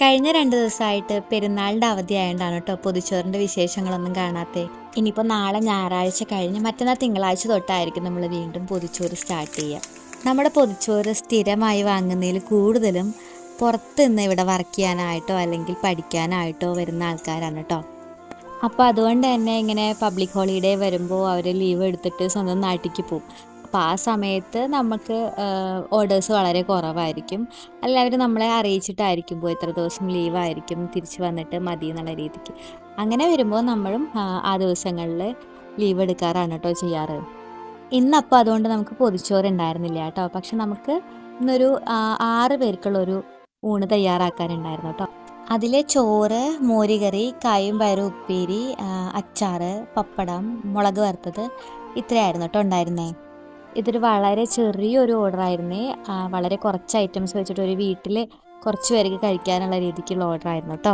കഴിഞ്ഞ 2 ദിവസമായിട്ട് പെരുന്നാളിൻ്റെ അവധിയായതുകൊണ്ടാണ് കേട്ടോ പൊതിച്ചോറിൻ്റെ വിശേഷങ്ങളൊന്നും കാണാത്തത്. ഇനിയിപ്പോൾ നാളെ ഞായറാഴ്ച കഴിഞ്ഞ് മറ്റന്നാൾ തിങ്കളാഴ്ച തൊട്ടായിരിക്കും നമ്മൾ വീണ്ടും പൊതിച്ചോറ് സ്റ്റാർട്ട് ചെയ്യുക. നമ്മുടെ പൊതിച്ചോറ് സ്ഥിരമായി വാങ്ങുന്നതിൽ കൂടുതലും പുറത്ത് നിന്ന് ഇവിടെ വർക്ക് ചെയ്യാനായിട്ടോ അല്ലെങ്കിൽ പഠിക്കാനായിട്ടോ വരുന്ന ആൾക്കാരാണ് കേട്ടോ. അപ്പോൾ അതുകൊണ്ട് തന്നെ ഇങ്ങനെ പബ്ലിക് ഹോളിഡേ വരുമ്പോൾ അവർ ലീവ് എടുത്തിട്ട് സ്വന്തം നാട്ടിലേക്ക് പോകും. അപ്പോൾ ആ സമയത്ത് നമുക്ക് ഓർഡേഴ്സ് വളരെ കുറവായിരിക്കും. എല്ലാവരും നമ്മളെ അറിയിച്ചിട്ടായിരിക്കും ഇത്ര ദിവസം ലീവായിരിക്കും, തിരിച്ച് വന്നിട്ട് മതി എന്നുള്ള രീതിക്ക്. അങ്ങനെ വരുമ്പോൾ നമ്മളും ആ ദിവസങ്ങളിൽ ലീവ് എടുക്കാറാണ് കേട്ടോ ചെയ്യാറ്. ഇന്നപ്പോൾ അതുകൊണ്ട് നമുക്ക് പൊതിച്ചോറ് ഉണ്ടായിരുന്നില്ല കേട്ടോ. പക്ഷെ നമുക്ക് ഇന്നൊരു 6 പേർക്കുള്ളൊരു ഊണ് തയ്യാറാക്കാനുണ്ടായിരുന്നു കേട്ടോ. അതിൽ ചോറ്, മോരുകറി, കായും പയറും ഉപ്പേരി, അച്ചാറ്, പപ്പടം, മുളക് വറുത്തത് ഇത്രയായിരുന്നു കേട്ടോ ഉണ്ടായിരുന്നേ. ഇതൊരു വളരെ ചെറിയൊരു ഓർഡറായിരുന്നേ. വളരെ കുറച്ച് ഐറ്റംസ് വെച്ചിട്ട് ഒരു വീട്ടിൽ കുറച്ച് പേർക്ക് കഴിക്കാനുള്ള രീതിക്കുള്ള ഓർഡറായിരുന്നു കേട്ടോ.